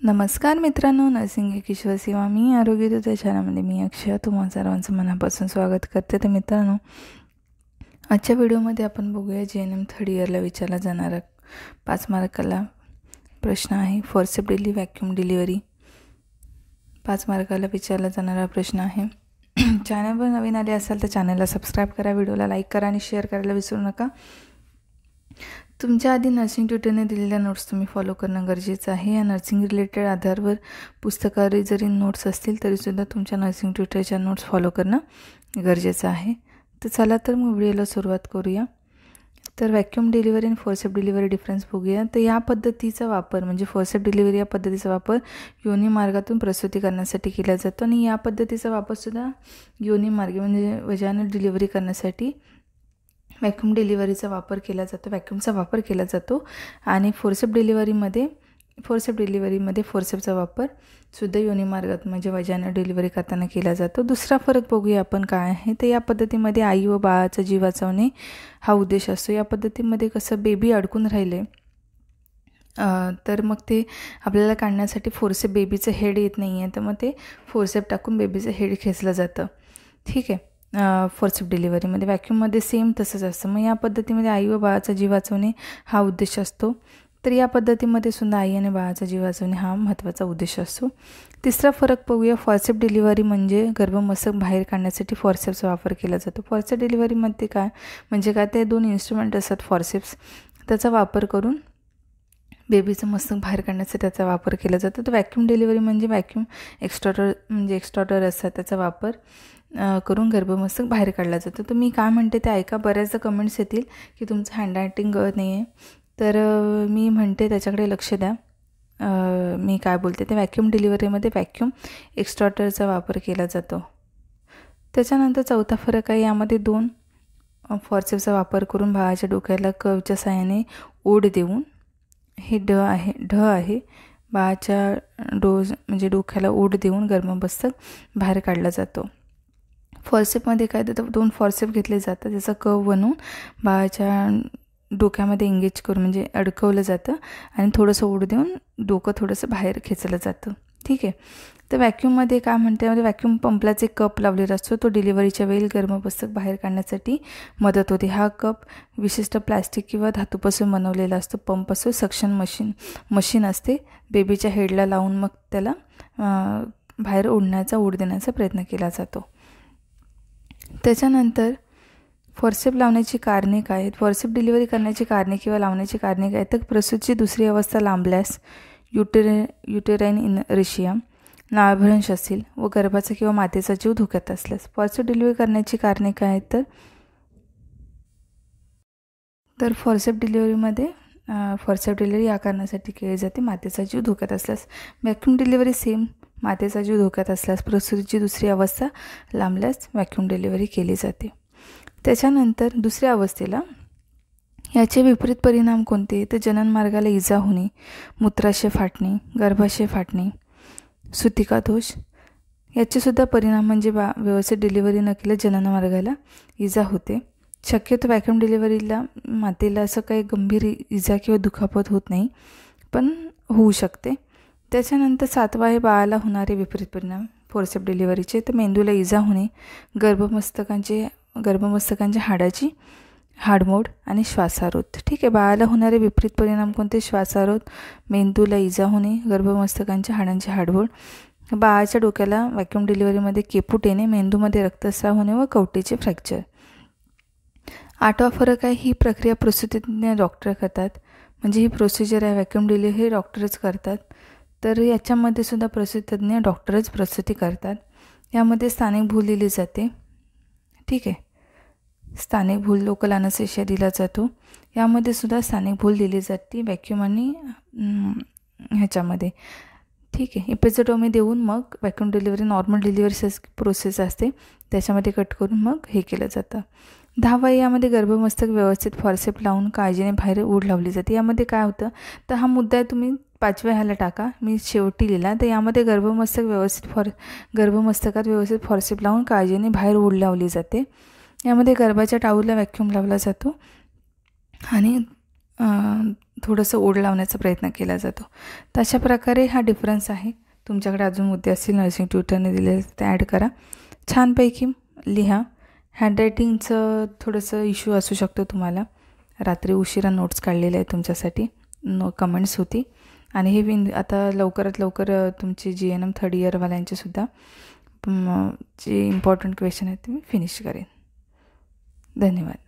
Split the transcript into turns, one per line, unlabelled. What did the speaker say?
नमस्कार मित्रांनो, नर्सिंग एक ईश्वर सेवा मी आरोग्य दूत या चॅनलमध्ये मी अक्षय तुम्हा सर्वांचं मनापासून स्वागत करते. तर मित्रांनो, आजच्या व्हिडिओमध्ये आपण बघूया JNM थर्ड इयरला विचारला जाणारा 5 मार्काला प्रश्न आहे. फोर्सेबली व्हॅक्यूम डिलिव्हरी 5 मार्काला विचारला जाणारा प्रश्न आहे. चॅनलवर नवीन आले असाल तर चॅनलला सबस्क्राईब करा, व्हिडिओला लाईक करा आणि शेअर करायला विसरू नका. तुमच्या आधी नर्सिंग ट्युटरने दिलेल्या नोट्स तुम्ही फॉलो करणं गरजेचं आहे. या नर्सिंग रिलेटेड आधारवर पुस्तकावर जरी नोट्स असतील तरीसुद्धा तुमच्या नर्सिंग ट्युटरच्या नोट्स फॉलो करणं गरजेचं आहे. तर चला तर मग व्हिडिओला सुरुवात करूया. तर व्हॅक्यूम डिलिव्हरी आणि फोर्सेप डिलिव्हरी डिफरन्स बघूया. तर या पद्धतीचा वापर म्हणजे फोर्सेप डिलिव्हरी या पद्धतीचा वापर योनी मार्गातून प्रसूती करण्यासाठी केला जातो आणि या पद्धतीचा वापरसुद्धा योनी मार्गे म्हणजे वजायनल डिलिव्हरी करण्यासाठी व्हॅक्यूम डिलिव्हरीचा वापर केला जातो, व्हॅक्यूमचा वापर केला जातो. आणि फोर्सेप डिलिव्हरीमध्ये फोर्सेपचा वापर सुद्धा योनी मार्गात म्हणजे वजायनल डिलिव्हरी करताना केला जातो. दुसरा फरक बघूया आपण काय आहे. तर या पद्धतीमध्ये आई व बाळाचा जीव वाचवणे हा उद्देश असतो. या पद्धतीमध्ये कसं बेबी अडकून राहिले तर मग ते आपल्याला काढण्यासाठी फोर्सेप बेबीचं हेड येत नाही आहे, तर मग ते फोर्सेप टाकून बेबीचं हेड खेचलं जातं. ठीक आहे. फोर्सेप डिलिव्हरीमध्ये व्हॅक्यूममध्ये सेम तसंच असतं. मग या पद्धतीमध्ये आई व बाळाचा जीव वाचवणे हा उद्देश असतो. तर या पद्धतीमध्ये सुद्धा आई आणि बाळाचा जीव वाचवणे हा महत्त्वाचा उद्देश असतो. तिसरा फरक बघूया. फॉर्सेप डिलिव्हरी म्हणजे गर्भमस्तक बाहेर काढण्यासाठी फॉर्सेप्सचा वापर केला जातो. फॉर्सेप डिलिव्हरीमध्ये काय म्हणजे काय, ते 2 इन्स्ट्रुमेंट असतात फॉर्सेप्स, त्याचा वापर करून बेबीचं मस्तक बाहेर काढण्यासाठी त्याचा वापर केला जातो. तर व्हॅक्यूम डिलिव्हरी म्हणजे व्हॅक्यूम एक्स्ट्रॉटर असतात, त्याचा वापर करून गर्भमस्तक बाहेर काढला जातो. तर मी काय म्हणते ते ऐका. बऱ्याचदा कमेंट्स येतील की तुमचं हँडरायटिंग नाही आहे, तर मी म्हणते त्याच्याकडे लक्ष द्या. मी काय बोलते ते. व्हॅक्यूम डिलिव्हरीमध्ये व्हॅक्यूम एक्स्ट्रॉटरचा वापर केला जातो. त्याच्यानंतर चौथा फरक आहे. यामध्ये 2 फॉर्सेपचा वापर करून बाळाच्या डोक्याला कर्वच्या साहाय्याने ओढ देऊन, हे ढ आहे बाळाच्या म्हणजे डोक्याला ओढ देऊन गर्भमस्तक बाहेर काढला जातो. फॉर्सेपमध्ये काय तर 2 फॉर्सेप घेतले जातात, त्याचा कर्व बनवून बाळाच्या डोक्यामध्ये एंगेज करून म्हणजे अडकवलं जातं आणि थोडंसं ओढ देऊन डोकं थोडंसं बाहेर खेचलं जातं. ठीक आहे. तर व्हॅक्यूममध्ये काय म्हणते, म्हणजे व्हॅक्यूम पंपलाच एक कप लावलेला असतो, तो डिलिव्हरीच्या वेळी गर्भमस्तक बाहेर काढण्यासाठी मदत होते. हा कप विशिष्ट प्लॅस्टिक किंवा धातूपासून बनवलेला असतो. पंप असतो, सक्शन मशीन असते, बेबीच्या हेडला लावून मग त्याला बाहेर ओढ देण्याचा प्रयत्न केला जातो. त्याच्यानंतर फॉर्सेप लावण्याची कारणे काय आहेत. फॉर्सेप डिलिव्हरी करण्याची कारणे किंवा लावण्याची कारणे काय, तर प्रसूतीची दुसरी अवस्था लांबल्यास, युटेराइन इनर्शिया, नाळभ्रंश असेल व गर्भाचा किंवा मातेचा जीव धोक्यात असल्यास. फॉर्सेप डिलिव्हरी करण्याची कारणे काय आहेत, तर फॉर्सेप डिलिव्हरीमध्ये फॉर्सेप डिलिव्हरी या कारणासाठी केली जाते, मातेचा जीव धोक्यात असल्यास. व्हॅक्यूम डिलिव्हरी सेम, मातेचा जीव धोक्यात असल्यास, प्रसूतीची दुसरी अवस्था लांबल्यास व्हॅक्यूम डिलिव्हरी केली जाते. त्याच्यानंतर दुसऱ्या अवस्थेला याचे विपरीत परिणाम कोणते, तर जननमार्गाला इजा होणे, मूत्राशय फाटणे, गर्भाशय फाटणे, सुतिका दोष याचेसुद्धा परिणाम म्हणजे व्यवस्थित डिलिव्हरी न केल्यास जननमार्गाला इजा होते. शक्यतो व्हॅक्यूम डिलिव्हरीला मातेला असं काही गंभीर इजा किंवा दुखापत होत नाही, पण होऊ शकते. त्याच्यानंतर 7वा आहे बाळाला होणारे विपरीत परिणाम फोर्सेप डिलिव्हरीचे. तर मेंदूला इजा होणे, गर्भमस्तकांच्या हाडाची हाडमोड आणि श्वासारोध. ठीक आहे. बाळाला होणारे विपरीत परिणाम कोणते, श्वासारोध, मेंदूला इजा होणे, गर्भमस्तकांच्या हाडांची हाडमोड. बाळाच्या डोक्याला व्हॅक्यूम डिलिव्हरीमध्ये केपूट येणे, मेंदूमध्ये रक्तस्राव होणे व कवटीचे फ्रॅक्चर. 8वा फरक आहे. ही प्रक्रिया प्रसूतीतज्ञ डॉक्टर करतात, म्हणजे ही प्रोसिजर आहे व्हॅक्यूम डिलिव्हरी हे डॉक्टरच करतात. तर याच्यामध्ये सुद्धा प्रसूतीतज्ञ डॉक्टरच प्रसूती करतात. यामध्ये स्थानिक भूल दिली जाते. ठीक आहे. स्थानिक भूल, लोकल अॅनेस्थेशिया दिला जातो. यामध्ये सुद्धा स्थानिक भूल दिली जाते व्हॅक्यूम आणि ह्याच्यामध्ये. ठीक आहे. एपिझोटोमी देऊन मग vacuum delivery normal delivery process असते, त्याच्यामध्ये कट करून मग हे केलं जातं. 10वा यामध्ये गर्भमस्तक व्यवस्थित फॉर्सेप लावून काळजीने बाहेर ओढ लावली जाते. यामध्ये काय होतं, तर हा मुद्दा आहे, तुम्ही 5व्या ह्याला टाका, मी शेवटी लिहिला. तर यामध्ये गर्भमस्तकात व्यवस्थित फॉर्सेप लावून काळजीने बाहेर ओढ लावली जाते. यामध्ये गर्भाच्या टाऊला व्हॅक्यूम लावला जातो आणि थोडंसं ओढ लावण्याचा प्रयत्न केला जातो. तर अशा प्रकारे हा डिफरन्स आहे. तुमच्याकडे अजून मुद्दे असतील नर्सिंग ट्युटरने दिलेले ते ॲड करा. छानपैकी लिहा. हँडरायटिंगचं थोडंसं इश्यू असू शकतो तुम्हाला. रात्री उशिरा नोट्स काढलेले आहेत तुमच्यासाठी. कमेंट्स होती आणि हे आता लवकरात लवकर तुमची GNM थर्ड इयरवाल्यांचेसुद्धा जे इम्पॉर्टंट क्वेश्चन आहेत ते मी फिनिश करेन. धन्यवाद.